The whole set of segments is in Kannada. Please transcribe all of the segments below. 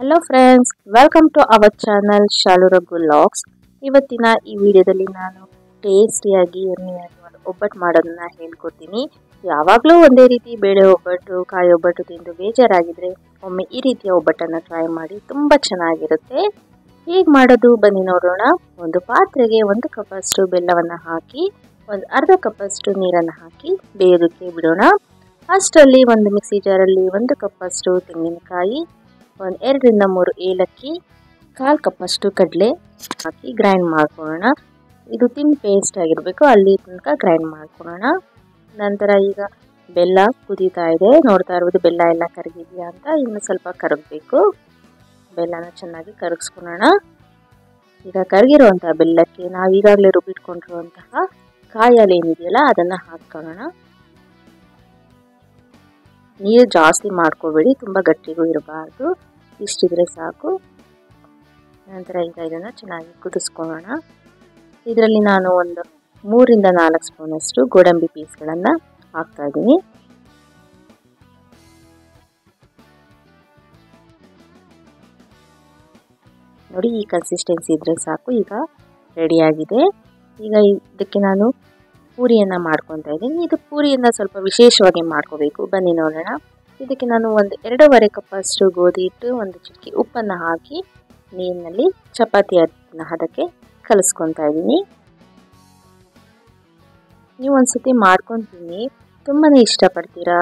Hello friends, welcome to our channel Shalu Raghu vlogs. ಇವತ್ತಿನ ಈ ವಿಡಿಯೋದಲ್ಲಿ ನಾನು ಟೇಸ್ಟಿಯಾಗಿ ಒಂದು ಒಬ್ಬಟ್ಟು ಮಾಡೋದನ್ನ ಹೇಳ್ಕೊಡ್ತೀನಿ. ಯಾವಾಗಲೂ ಒಂದೇ ರೀತಿ ಬೇಳೆ ಒಬ್ಬಟ್ಟು, ಕಾಯಿ ಒಬ್ಬಟ್ಟು ತಿಂದು ಬೇಜಾರಾಗಿದ್ರೆ ಒಮ್ಮೆ ಈ ರೀತಿಯ ಒಬ್ಬಟ್ಟನ್ನು ಟ್ರೈ ಮಾಡಿ, ತುಂಬ ಚೆನ್ನಾಗಿರುತ್ತೆ. ಹೇಗೆ ಮಾಡೋದು ಬನ್ನಿ ನೋಡೋಣ. ಒಂದು ಪಾತ್ರೆಗೆ 1 ಕಪ್ಪಷ್ಟು ಬೆಲ್ಲವನ್ನು ಹಾಕಿ ಒಂದು ಅರ್ಧ ಕಪ್ಪಷ್ಟು ನೀರನ್ನು ಹಾಕಿ ಬೇಯೋದಕ್ಕೆ ಬಿಡೋಣ. ಅಷ್ಟರಲ್ಲಿ ಒಂದು ಮಿಕ್ಸಿ ಜಾರಲ್ಲಿ 1 ಕಪ್ಪಷ್ಟು ತೆಂಗಿನಕಾಯಿ, 2 ರಿಂದ 3 ಏಲಕ್ಕಿ, 1/4 ಕಪ್ಪಷ್ಟು ಕಡಲೆ ಹಾಕಿ ಗ್ರೈಂಡ್ ಮಾಡ್ಕೊಳ್ಳೋಣ. ಇದು ತಿನ್ ಪೇಸ್ಟ್ ಆಗಿರಬೇಕು, ಅಲ್ಲಿ ತನಕ ಗ್ರೈಂಡ್ ಮಾಡ್ಕೊಳ್ಳೋಣ. ನಂತರ ಈಗ ಬೆಲ್ಲ ಕುದೀತಾ ಇದೆ, ನೋಡ್ತಾ ಇರ್ಬೋದು ಬೆಲ್ಲ ಎಲ್ಲ ಕರಗಿದೆಯಾ ಅಂತ. ಇನ್ನು ಸ್ವಲ್ಪ ಕರಗಬೇಕು, ಬೆಲ್ಲನ ಚೆನ್ನಾಗಿ ಕರಗಿಸ್ಕೊಳ್ಳೋಣ. ಈಗ ಕರಗಿರುವಂತಹ ಬೆಲ್ಲಕ್ಕೆ ನಾವು ಈಗಾಗಲೇ ರುಬ್ಬಿಟ್ಕೊಂಡಿರುವಂತಹ ಕಾಯಿ ಹಾಲು ಏನಿದೆಯಲ್ಲ ಅದನ್ನು ಹಾಕ್ಕೊಳ್ಳೋಣ. ನೀರು ಜಾಸ್ತಿ ಮಾಡ್ಕೋಬೇಡಿ, ತುಂಬ ಗಟ್ಟಿಗೂ ಇರಬಾರ್ದು, ಇಷ್ಟಿದ್ರೆ ಸಾಕು. ನಂತರ ಈಗ ಇದನ್ನು ಚೆನ್ನಾಗಿ ಕುದಿಸ್ಕೊಳ್ಳೋಣ. ಇದರಲ್ಲಿ ನಾನು ಒಂದು 3 ರಿಂದ 4 ಸ್ಪೂನಷ್ಟು ಗೋಡಂಬಿ ಪೀಸ್ಗಳನ್ನು ಹಾಕ್ತಾ ಇದ್ದೀನಿ. ನೋಡಿ, ಈ ಕನ್ಸಿಸ್ಟೆನ್ಸಿ ಇದ್ರೆ ಸಾಕು. ಈಗ ರೆಡಿಯಾಗಿದೆ. ಈಗ ಇದಕ್ಕೆ ನಾನು ಪೂರಿಯನ್ನು ಮಾಡ್ಕೊತಾ ಇದ್ದೀನಿ. ಇದು ಪೂರಿಯನ್ನು ಸ್ವಲ್ಪ ವಿಶೇಷವಾಗಿ ಮಾಡ್ಕೋಬೇಕು, ಬನ್ನಿ ನೋಡೋಣ. ಇದಕ್ಕೆ ನಾನು 2.5 ಕಪ್ಪಷ್ಟು ಗೋಧಿ ಹಿಟ್ಟು, 1 ಚಿಟಿಕೆ ಉಪ್ಪನ್ನು ಹಾಕಿ ನೀರಿನಲ್ಲಿ ಚಪಾತಿ ಹದಕ್ಕೆ ಕಲಿಸ್ಕೊತಾ ಇದ್ದೀನಿ. ನೀವು ಒಂದ್ಸತಿ ಮಾಡ್ಕೊಂಡು ತಿನ್ನಿ, ತುಂಬಾ ಇಷ್ಟಪಡ್ತೀರಾ,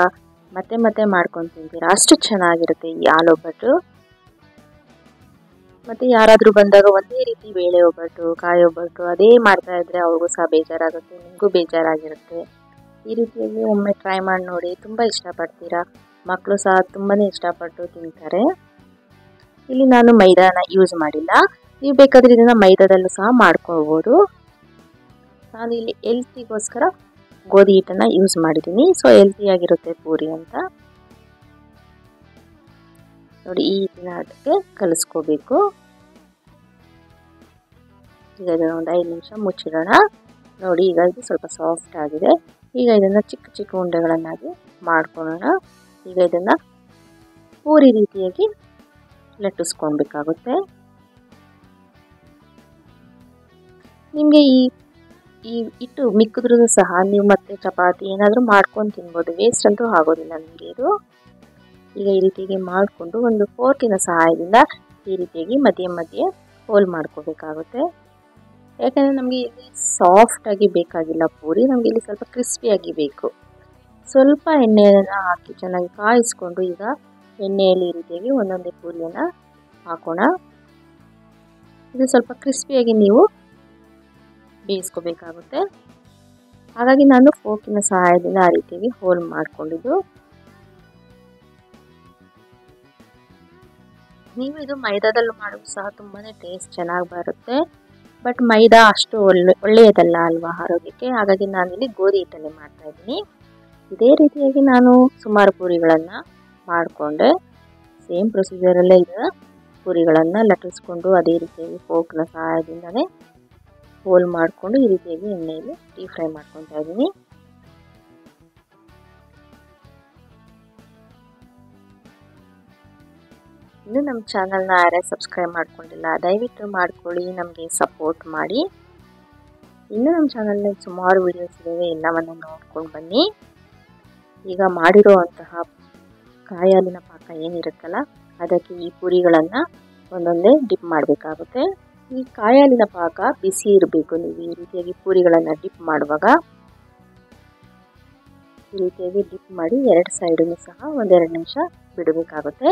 ಮತ್ತೆ ಮತ್ತೆ ಮಾಡ್ಕೊಂಡು ತಿಂತೀರಾ, ಅಷ್ಟು ಚೆನ್ನಾಗಿರುತ್ತೆ ಈ ಹಾಲು ಒಬ್ಬಟ್ಟು. ಮತ್ತೆ ಯಾರಾದರೂ ಬಂದಾಗ ಒಂದೇ ರೀತಿ ಬೇಳೆ ಒಬ್ಬಟ್ಟು, ಕಾಯಿ ಒಬ್ಬಟ್ಟು ಅದೇ ಮಾಡ್ತಾ ಇದ್ರೆ ಅವ್ರಿಗೂ ಸಹ ಬೇಜಾರಾಗುತ್ತೆ, ನಿಮಗೂ ಬೇಜಾರಾಗಿರುತ್ತೆ. ಈ ರೀತಿಯಾಗಿ ಒಮ್ಮೆ ಟ್ರೈ ಮಾಡಿ ನೋಡಿ, ತುಂಬ ಇಷ್ಟಪಡ್ತೀರಾ. ಮಕ್ಕಳು ಸಹ ತುಂಬಾ ಇಷ್ಟಪಟ್ಟು ತಿಂತಾರೆ. ಇಲ್ಲಿ ನಾನು ಮೈದಾನ ಯೂಸ್ ಮಾಡಿಲ್ಲ, ನೀವು ಬೇಕಾದರೆ ಇದನ್ನು ಮೈದಾದಲ್ಲೂ ಸಹ ಮಾಡ್ಕೊಳ್ಬೋದು. ನಾನು ಇಲ್ಲಿ ಹೆಲ್ತಿಗೋಸ್ಕರ ಗೋಧಿ ಹಿಟ್ಟನ್ನು ಯೂಸ್ ಮಾಡಿದ್ದೀನಿ, ಸೊ ಹೆಲ್ತಿಯಾಗಿರುತ್ತೆ ಪೂರಿ ಅಂತ. ನೋಡಿ, ಈ ಹಿಟ್ಟಿನ ಅದಕ್ಕೆ ಕಲಿಸ್ಕೋಬೇಕು. ಈಗ ಇದನ್ನು ಒಂದು 5 ನಿಮಿಷ ಮುಚ್ಚಿಡೋಣ. ನೋಡಿ, ಈಗ ಇದು ಸ್ವಲ್ಪ ಸಾಫ್ಟ್ ಆಗಿದೆ. ಈಗ ಇದನ್ನು ಚಿಕ್ಕ ಚಿಕ್ಕ ಉಂಡೆಗಳನ್ನಾಗಿ ಮಾಡ್ಕೊಳ್ಳೋಣ. ಈಗ ಇದನ್ನು ಪೂರಿ ರೀತಿಯಾಗಿ ಲಟ್ಟಿಸ್ಕೊಳ್ಬೇಕಾಗುತ್ತೆ. ನಿಮಗೆ ಈ ಹಿಟ್ಟು ಮಿಕ್ಕಿದ್ರೂ ಸಹ ನೀವು ಮತ್ತೆ ಚಪಾತಿ ಏನಾದರೂ ಮಾಡ್ಕೊಂಡು ತಿನ್ಬೋದು, ವೇಸ್ಟ್ ಅಂತೂ ಆಗೋದಿಲ್ಲ ನಿಮಗೆ ಇದು. ಈಗ ಈ ರೀತಿಯಾಗಿ ಮಾಡಿಕೊಂಡು ಒಂದು ಫೋರ್ಕಿನ ಸಹಾಯದಿಂದ ಈ ರೀತಿಯಾಗಿ ಮಧ್ಯೆ ಮಧ್ಯೆ ಹೋಲ್ ಮಾಡ್ಕೋಬೇಕಾಗುತ್ತೆ. ಯಾಕಂದರೆ ನಮಗೆ ಇಲ್ಲಿ ಸಾಫ್ಟಾಗಿ ಬೇಕಾಗಿಲ್ಲ ಪೂರಿ, ನಮಗೆ ಇಲ್ಲಿ ಸ್ವಲ್ಪ ಕ್ರಿಸ್ಪಿಯಾಗಿ ಬೇಕು. ಸ್ವಲ್ಪ ಎಣ್ಣೆಯನ್ನು ಹಾಕಿ ಚೆನ್ನಾಗಿ ಕಾಯಿಸ್ಕೊಂಡು ಈಗ ಎಣ್ಣೆಯಲ್ಲಿ ಈ ರೀತಿಯಾಗಿ ಒಂದೊಂದೇ ಪೂರಿಯನ್ನು ಹಾಕೋಣ. ಇದು ಸ್ವಲ್ಪ ಕ್ರಿಸ್ಪಿಯಾಗಿ ನೀವು ಬೇಯಿಸ್ಕೋಬೇಕಾಗುತ್ತೆ. ಹಾಗಾಗಿ ನಾನು ಫೋರ್ಕಿನ ಸಹಾಯದಿಂದ ಆ ರೀತಿಯಾಗಿ ಹೋಲ್ ಮಾಡಿಕೊಂಡಿದ್ದು. ನೀವು ಇದು ಮೈದಾದಲ್ಲಿ ಮಾಡೋದು ಸಹ ತುಂಬಾ ಟೇಸ್ಟ್ ಚೆನ್ನಾಗಿ ಬರುತ್ತೆ, ಬಟ್ ಮೈದಾ ಅಷ್ಟು ಒಳ್ಳೆಯದಲ್ಲ ಅಲ್ವಾ ಆರೋಗ್ಯಕ್ಕೆ. ಹಾಗಾಗಿ ನಾನಿಲ್ಲಿ ಗೋಧಿ ಹಿಟ್ಟಲ್ಲಿ ಮಾಡ್ತಾ ಇದ್ದೀನಿ. ಇದೇ ರೀತಿಯಾಗಿ ನಾನು ಸುಮಾರು ಪೂರಿಗಳನ್ನು ಮಾಡಿಕೊಂಡೆ. ಸೇಮ್ ಪ್ರೊಸೀಜರಲ್ಲೇ ಇದರ ಪೂರಿಗಳನ್ನು ಲಟ್ಟಿಸ್ಕೊಂಡು ಅದೇ ರೀತಿಯಾಗಿ ಫೋರ್ಕ್ನ ಸಹಾಯದಿಂದನೇ ಹೋಲ್ ಮಾಡಿಕೊಂಡು ಈ ರೀತಿಯಾಗಿ ಎಣ್ಣೆಯಲ್ಲಿ ಡೀಪ್ ಫ್ರೈ ಮಾಡ್ಕೊತಾ ಇದ್ದೀನಿ. ಇನ್ನು ನಮ್ಮ ಚಾನಲ್ನ ಯಾರೇ ಸಬ್ಸ್ಕ್ರೈಬ್ ಮಾಡ್ಕೊಂಡಿಲ್ಲ ದಯವಿಟ್ಟು ಮಾಡ್ಕೊಳ್ಳಿ, ನಮಗೆ ಸಪೋರ್ಟ್ ಮಾಡಿ. ಇನ್ನು ನಮ್ಮ ಚಾನಲ್ನಲ್ಲಿ ಸುಮಾರು ವಿಡಿಯೋಸ್ ಇದ್ದಾವೆ, ಎಲ್ಲವನ್ನು ನೋಡ್ಕೊಂಡು ಬನ್ನಿ. ಈಗ ಮಾಡಿರುವಂತಹ ಕಾಯಿ ಹಾಲಿನ ಪಾಕ ಏನಿರುತ್ತಲ್ಲ ಅದಕ್ಕೆ ಈ ಪೂರಿಗಳನ್ನು ಒಂದೊಂದೇ ಡಿಪ್ ಮಾಡಬೇಕಾಗುತ್ತೆ. ಈ ಕಾಯಿ ಹಾಲಿನ ಪಾಕ ಬಿಸಿ ಇರಬೇಕು. ನೀವು ಈ ರೀತಿಯಾಗಿ ಪೂರಿಗಳನ್ನು ಡಿಪ್ ಮಾಡುವಾಗ ಈ ರೀತಿಯಾಗಿ ಡಿಪ್ ಮಾಡಿ 2 ಸೈಡನ್ನು ಸಹ 1-2 ನಿಮಿಷ ಬಿಡಬೇಕಾಗುತ್ತೆ.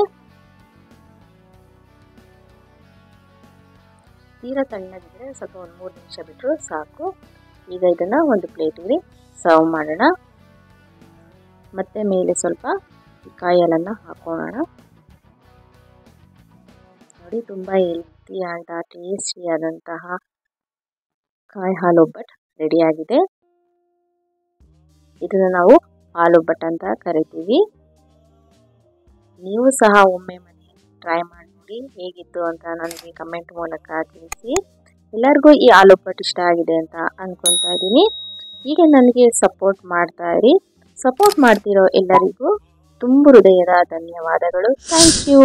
ತೀರಾ ತಣ್ಣಗಿದ್ರೆ ಸ್ವಲ್ಪ 1-3 ನಿಮಿಷ ಬಿಟ್ಟರು ಸಾಕು. ಈಗ ಇದನ್ನು ಒಂದು ಪ್ಲೇಟಿಗೆ ಸರ್ವ್ ಮಾಡೋಣ. ಮತ್ತೆ ಮೇಲೆ ಸ್ವಲ್ಪ ಕಾಯಿ ಹಾಲನ್ನು ಹಾಕೋಣ. ನೋಡಿ, ತುಂಬ ಹೆಲ್ತಿಯಾದ ಟೇಸ್ಟಿಯಾದಂತಹ ಕಾಯಿ ಹಾಲು ಒಬ್ಬಟ್ಟು ರೆಡಿಯಾಗಿದೆ. ಇದನ್ನು ನಾವು ಹಾಲು ಒಬ್ಬಟ್ಟು ಅಂತ ಕರಿತೀವಿ. ನೀವು ಸಹ ಒಮ್ಮೆ ಮನೆಯಲ್ಲಿ ಟ್ರೈ ಮಾಡಿ ನೋಡಿ, ಹೇಗಿತ್ತು ಅಂತ ನನಗೆ ಕಮೆಂಟ್ ಮೂಲಕ ತಿಳಿಸಿ. ಎಲ್ಲರಿಗೂ ಈ ಹಾಲು ಒಬ್ಬಟ್ಟು ಇಷ್ಟ ಆಗಿದೆ ಅಂತ ಅಂದ್ಕೊತಾ ಇದ್ದೀನಿ. ಹೀಗೆ ನನಗೆ ಸಪೋರ್ಟ್ ಮಾಡ್ತಾ ಇರಿ. ಸಪೋರ್ಟ್ ಮಾಡ್ತಿರೋ ಎಲ್ಲರಿಗೂ ತುಂಬ ಹೃದಯದ ಧನ್ಯವಾದಗಳು. Thank you.